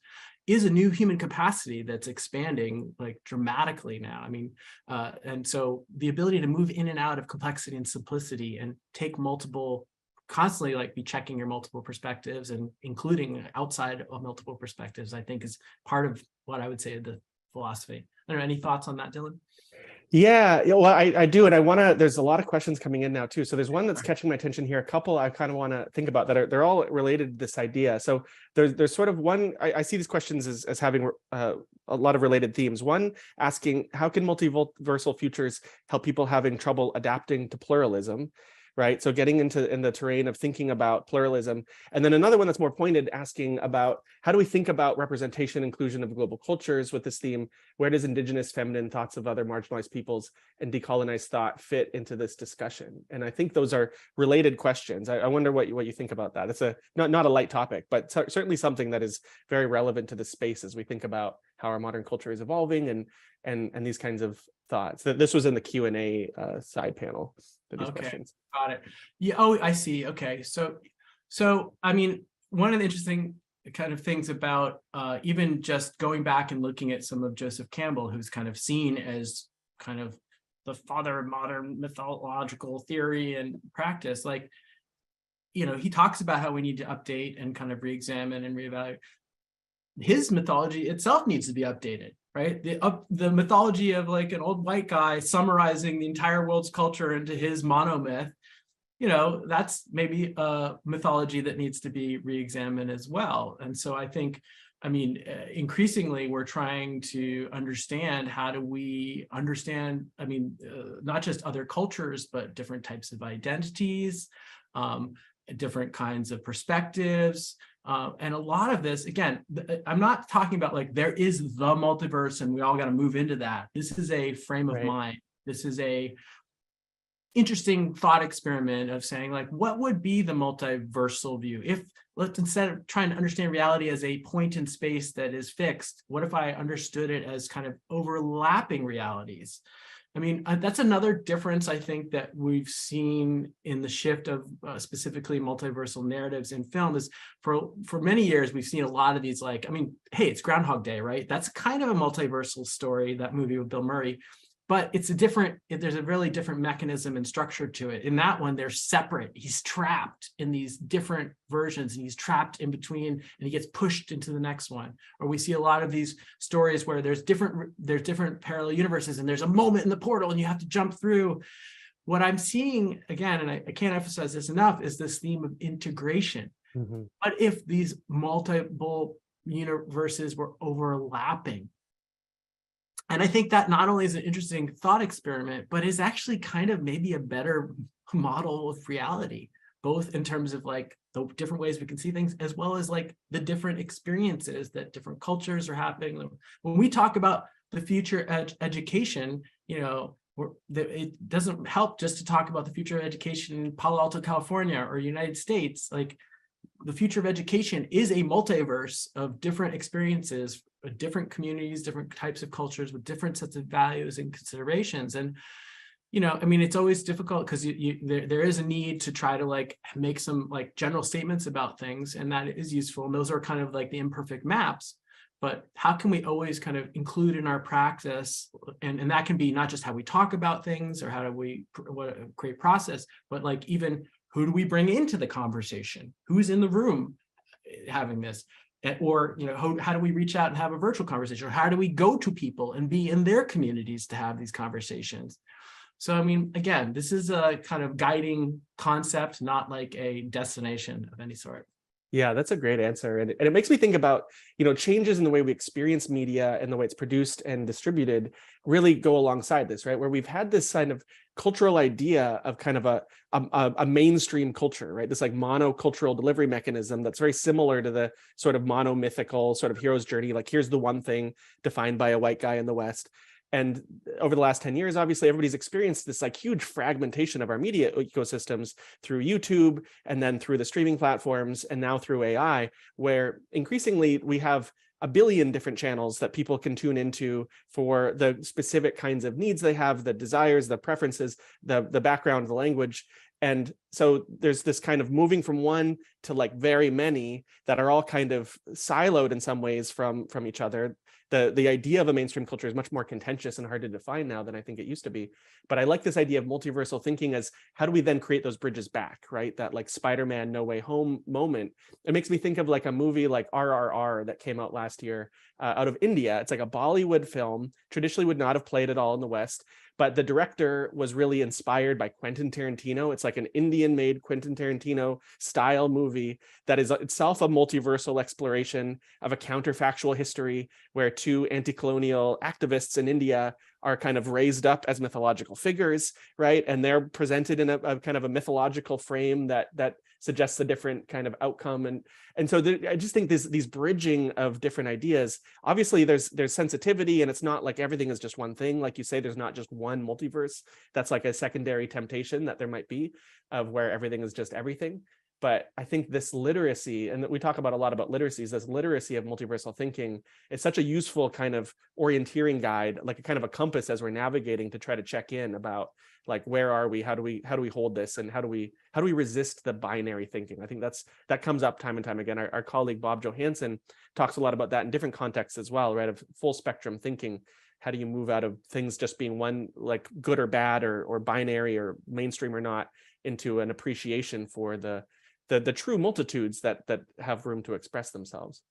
S1: is a new human capacity that's expanding like dramatically now. I mean, and so the ability to move in and out of complexity and simplicity and take constantly like be checking your multiple perspectives and including outside of multiple perspectives, I think is part of what I would say the philosophy. I don't know, any thoughts on that, Dylan?
S3: Yeah, well, I do, and there's a lot of questions coming in now too. So there's one that's catching my attention here. A couple I kind of want to think about they're all related to this idea. So there's sort of one, I see these questions as having a lot of related themes. One asking, how can multiversal futures help people having trouble adapting to pluralism? Right, so getting in the terrain of thinking about pluralism. And then another one that's more pointed, asking about how do we think about representation, inclusion of global cultures with this theme? Where does indigenous feminine thoughts of other marginalized peoples and decolonized thought fit into this discussion? And I think those are related questions. I wonder what you think about that. It's not a light topic, but certainly something that is very relevant to the space as we think about how our modern culture is evolving and these kinds of thoughts. This was in the Q&A side panel for these questions.
S1: Got it. Yeah. Oh, I see. Okay. So I mean, one of the interesting kind of things about even just going back and looking at some of Joseph Campbell, who's kind of seen as kind of the father of modern mythological theory and practice, like, he talks about how we need to update and kind of re-examine and reevaluate. His mythology itself needs to be updated, right? The mythology of like an old white guy summarizing the entire world's culture into his monomyth, that's maybe a mythology that needs to be re-examined as well. And so I think, increasingly we're trying to understand, how do we understand, not just other cultures, but different types of identities, different kinds of perspectives. And a lot of this, again, I'm not talking about like there is the multiverse and we all got to move into that. This is a frame of mind. This is a interesting thought experiment of saying like, what would be the multiversal view? Instead of trying to understand reality as a point in space that is fixed, what if I understood it as kind of overlapping realities? That's another difference, I think, that we've seen in the shift of specifically multiversal narratives in film is for many years, we've seen a lot of these like, hey, it's Groundhog Day, right? That's kind of a multiversal story, that movie with Bill Murray, but there's a really different mechanism and structure to it. In that one, they're separate. He's trapped in these different versions and he's trapped in between and he gets pushed into the next one. Or we see a lot of these stories where there's different parallel universes and there's a moment in the portal and you have to jump through. What I'm seeing, again, and I can't emphasize this enough, is this theme of integration. Mm-hmm. What if these multiple universes were overlapping? And I think that not only is an interesting thought experiment, but is actually kind of maybe a better model of reality, both in terms of like the different ways we can see things, as well as like the different experiences that different cultures are having. When we talk about the future education, it doesn't help just to talk about the future of education in Palo Alto, California, or United States. Like, the future of education is a multiverse of different experiences, different communities, different types of cultures with different sets of values and considerations. And I mean, it's always difficult because there is a need to try to like make some like general statements about things, and that is useful. And those are kind of like the imperfect maps. But how can we always kind of include in our practice, and that can be not just how we talk about things or how do we create process, but like even who do we bring into the conversation? Who's in the room having this? Or, how do we reach out and have a virtual conversation? Or how do we go to people and be in their communities to have these conversations? So, I mean, again, this is a kind of guiding concept, not like a destination of any sort.
S3: Yeah, that's a great answer. And it makes me think about, changes in the way we experience media and the way it's produced and distributed really go alongside this, right? Where we've had this kind of cultural idea of kind of a mainstream culture, right? This like monocultural delivery mechanism that's very similar to the sort of monomythical sort of hero's journey. Like, here's the one thing defined by a white guy in the West. And over the last 10 years, obviously, everybody's experienced this like huge fragmentation of our media ecosystems through YouTube and then through the streaming platforms and now through AI, where increasingly we have a billion different channels that people can tune into for the specific kinds of needs they have, the desires, the preferences, the background, the language. And so there's this kind of moving from one to like very many that are all kind of siloed in some ways from each other. The idea of a mainstream culture is much more contentious and hard to define now than I think it used to be. But I like this idea of multiversal thinking as how do we then create those bridges back, right? That like Spider-Man No Way Home moment. It makes me think of like a movie like RRR that came out last year out of India. It's like a Bollywood film, traditionally would not have played at all in the West, but the director was really inspired by Quentin Tarantino. It's like an Indian-made Quentin Tarantino style movie that is itself a multiversal exploration of a counterfactual history where two anti-colonial activists in India are kind of raised up as mythological figures, right? And they're presented in a kind of a mythological frame that suggests a different kind of outcome. And so I just think these bridging of different ideas, obviously there's sensitivity, and it's not like everything is just one thing. Like you say, there's not just one multiverse. That's like a secondary temptation that there might be of where everything is just everything. But I think this literacy, and we talk about a lot about literacies, this literacy of multiversal thinking is such a useful kind of orienteering guide, like a kind of a compass as we're navigating to try to check in about like, where are we? How do we hold this? And how do we resist the binary thinking? I think that comes up time and time again. Our colleague, Bob Johansson, talks a lot about that in different contexts as well, right? Of full spectrum thinking. How do you move out of things just being one, like good or bad or binary or mainstream or not, into an appreciation for the true multitudes that have room to express themselves.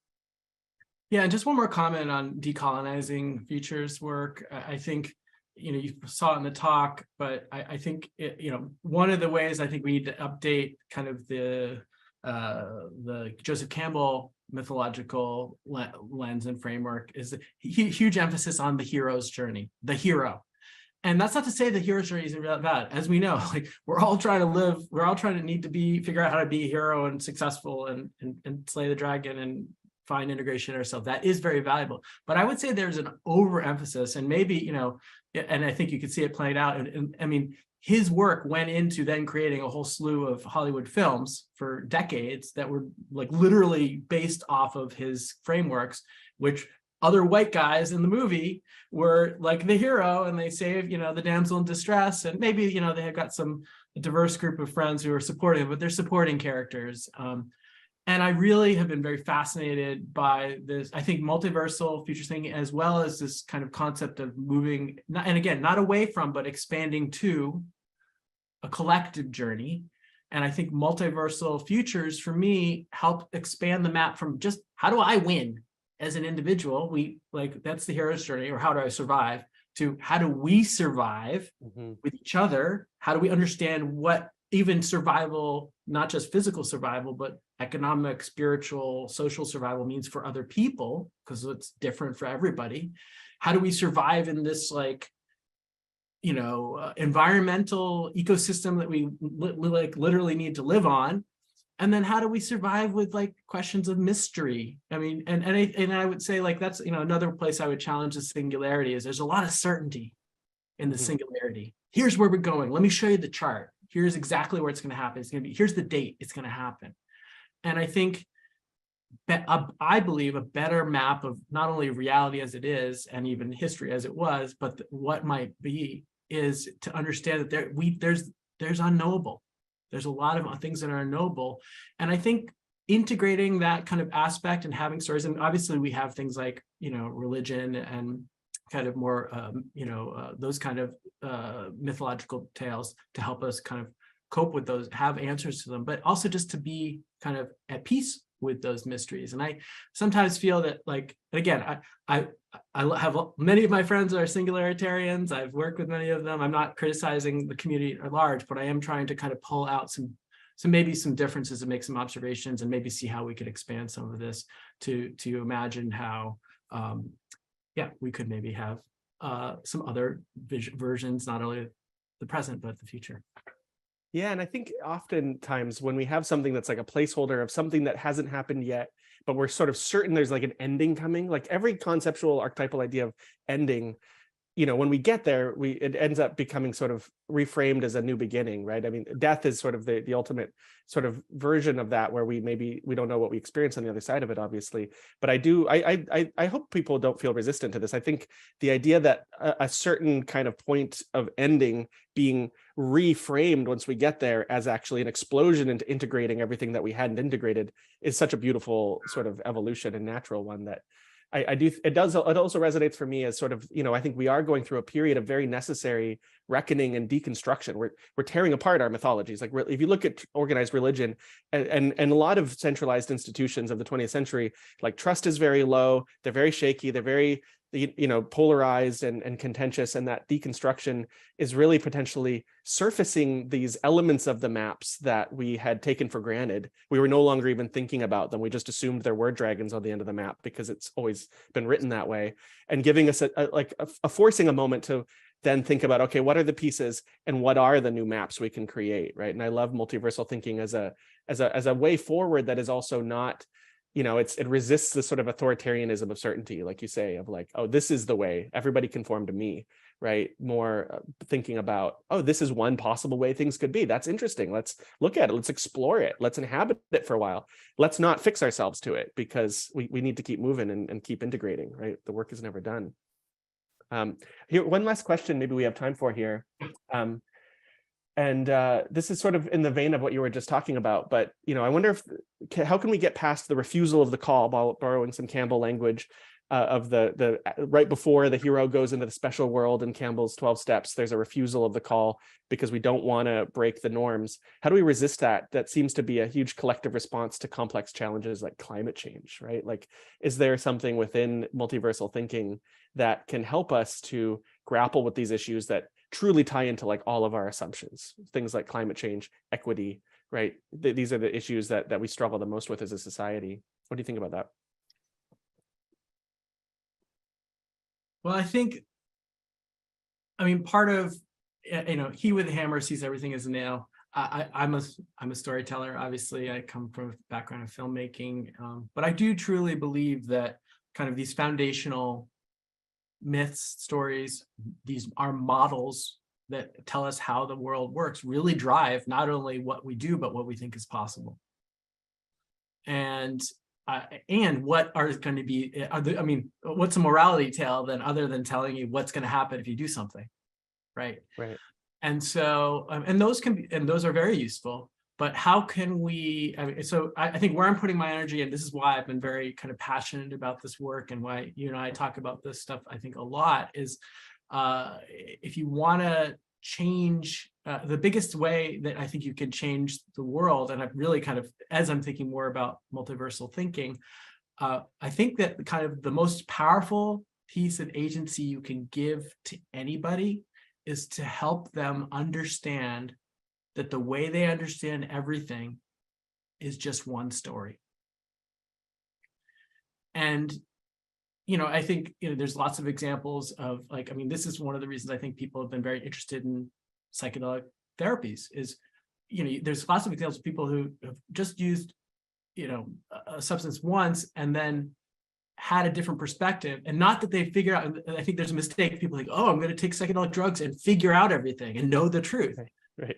S1: Yeah, and just one more comment on decolonizing futures work. I think, you saw it in the talk, but I think, one of the ways I think we need to update kind of the Joseph Campbell mythological lens and framework is the huge emphasis on the hero's journey, the hero. And that's not to say the hero's journey isn't really bad. As we know, like we're all trying to need to figure out how to be a hero and successful and slay the dragon and find integration ourselves. That is very valuable. But I would say there's an overemphasis, and maybe, and I think you could see it played out. And I mean, his work went into then creating a whole slew of Hollywood films for decades that were like literally based off of his frameworks, which other white guys in the movie were like the hero, and they save, the damsel in distress. And maybe, they have got some diverse group of friends who are supporting, but they're supporting characters. And I really have been very fascinated by this, I think, multiversal future thinking, as well as this kind of concept of moving, and again, not away from, but expanding to a collective journey. And I think multiversal futures, for me, help expand the map from just how do I win as an individual, that's the hero's journey, or how do I survive, to how do we survive with each other? How do we understand what even survival, not just physical survival, but economic, spiritual, social survival means for other people, because it's different for everybody. How do we survive in this environmental ecosystem that we literally need to live on? And then how do we survive with questions of mystery? I mean, and I would say that's, another place I would challenge the singularity is there's a lot of certainty in the singularity. Here's where we're going. Let me show you the chart. Here's exactly where it's going to happen. Here's the date it's going to happen. And I think, I believe a better map of not only reality as it is, and even history as it was, but what might be, is to understand that there's unknowable. There's a lot of things that are unknowable. And I think integrating that kind of aspect and having stories, and obviously we have things like, religion and kind of more, those kind of mythological tales to help us kind of cope with those, have answers to them, but also just to be kind of at peace with those mysteries. And I sometimes feel that, like, again, I have many of my friends are singularitarians. I've worked with many of them. I'm not criticizing the community at large, but I am trying to kind of pull out some maybe some differences and make some observations and maybe see how we could expand some of this to imagine how, we could maybe have some other versions, not only the present, but the future.
S3: Yeah, and I think oftentimes when we have something that's like a placeholder of something that hasn't happened yet, but we're sort of certain there's like an ending coming, like every conceptual archetypal idea of ending, when we get there, it ends up becoming sort of reframed as a new beginning, right? I mean, death is sort of the ultimate sort of version of that, where we don't know what we experience on the other side of it, obviously. But I hope people don't feel resistant to this. I think the idea that a certain kind of point of ending being reframed once we get there as actually an explosion into integrating everything that we hadn't integrated is such a beautiful sort of evolution and natural one that it also resonates for me as sort of, I think we are going through a period of very necessary reckoning and deconstruction. We're tearing apart our mythologies. Like, if you look at organized religion and a lot of centralized institutions of the 20th century, like, trust is very low, they're very shaky, they're very polarized and contentious, and that deconstruction is really potentially surfacing these elements of the maps that we had taken for granted. We were no longer even thinking about them. We just assumed there were dragons on the end of the map because it's always been written that way, and giving us a forcing a moment to then think about, okay, what are the pieces and what are the new maps we can create, right? And I love multiversal thinking as a way forward that is also not, it resists the sort of authoritarianism of certainty, like you say, of like, oh, this is the way, everybody conform to me, right? More thinking about, oh, this is one possible way things could be. That's interesting. Let's look at it. Let's explore it. Let's inhabit it for a while. Let's not fix ourselves to it, because we need to keep moving and keep integrating, right? The work is never done. Here, one last question maybe we have time for here. And this is sort of in the vein of what you were just talking about, but I wonder how can we get past the refusal of the call, borrowing some Campbell language of the right before the hero goes into the special world in Campbell's 12 steps, there's a refusal of the call because we don't want to break the norms. How do we resist that? That seems to be a huge collective response to complex challenges like climate change, right? Like, is there something within multiversal thinking that can help us to grapple with these issues that truly tie into like all of our assumptions, things like climate change, equity, right? These are the issues that we struggle the most with as a society. What do you think about that?
S1: Well, I mean, part of, he with the hammer sees everything as a nail. I'm a storyteller. Obviously, I come from a background of filmmaking, but I do truly believe that kind of these foundational myths, stories, these are models that tell us how the world works, really drive not only what we do, but what we think is possible. And what are going to be, what's a morality tale other than telling you what's going to happen if you do something, right?
S3: Right.
S1: And so, and those are very useful. But how can we, I think where I'm putting my energy, and this is why I've been very kind of passionate about this work and why you and I talk about this stuff, I think a lot, is if you want to change, the biggest way that I think you can change the world, and I've really kind of, as I'm thinking more about multiversal thinking, I think that kind of the most powerful piece of agency you can give to anybody is to help them understand that the way they understand everything is just one story. And, I think, there's lots of examples of this is one of the reasons I think people have been very interested in psychedelic therapies is, there's lots of examples of people who have just used, a substance once and then had a different perspective, and not that they figure out, I think there's a mistake. People think, oh, I'm going to take psychedelic drugs and figure out everything and know the truth.
S3: Right.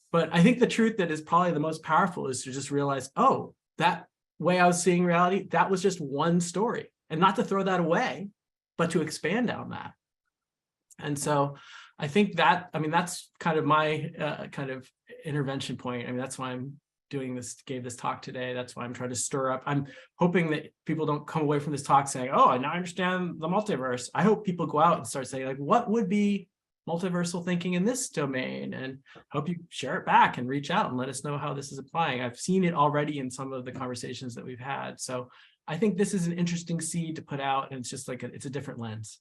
S1: But I think the truth that is probably the most powerful is to just realize, oh, that way I was seeing reality, that was just one story. And not to throw that away, but to expand on that. And so I think that, I mean, that's kind of my kind of intervention point. I mean, that's why I'm doing this, gave this talk today. That's why I'm trying to stir up. I'm hoping that people don't come away from this talk saying, oh, I now understand the multiverse. I hope people go out and start saying, like, what would be multiversal thinking in this domain? And hope you share it back and reach out and let us know how this is applying. I've seen it already in some of the conversations that we've had. So I think this is an interesting seed to put out, and it's just like, it's a different lens.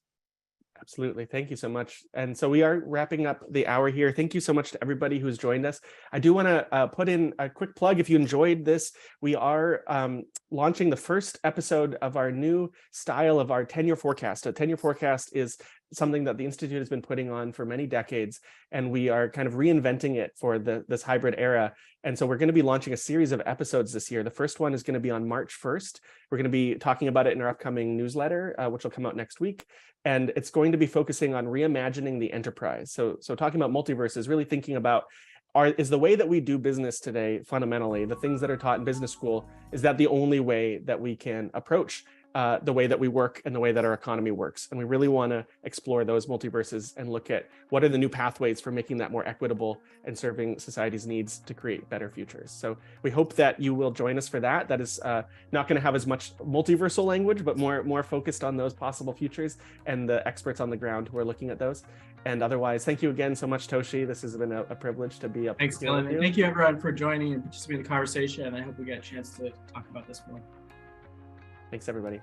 S3: Absolutely. Thank you so much. And so we are wrapping up the hour here. Thank you so much to everybody who's joined us. I do want to put in a quick plug. If you enjoyed this, we are launching the first episode of our new style of our 10-year forecast. A 10-year forecast is something that the Institute has been putting on for many decades, and we are kind of reinventing it for this hybrid era. And so we're going to be launching a series of episodes this year. The first one is going to be on March 1st. We're going to be talking about it in our upcoming newsletter, which will come out next week. And it's going to be focusing on reimagining the enterprise. So talking about multiverse is really thinking about, is the way that we do business today, fundamentally, the things that are taught in business school, is that the only way that we can approach the way that we work and the way that our economy works? And we really want to explore those multiverses and look at what are the new pathways for making that more equitable and serving society's needs to create better futures. So we hope that you will join us for that. That is not going to have as much multiversal language, but more focused on those possible futures and the experts on the ground who are looking at those. And otherwise, thank you again so much, Toshi. This has been a privilege to be up
S1: Thanks,
S3: here with
S1: Dylan.
S3: you.
S1: Thank you, everyone, for joining and participating in the conversation. I hope we get a chance to talk about this more.
S3: Thanks, everybody.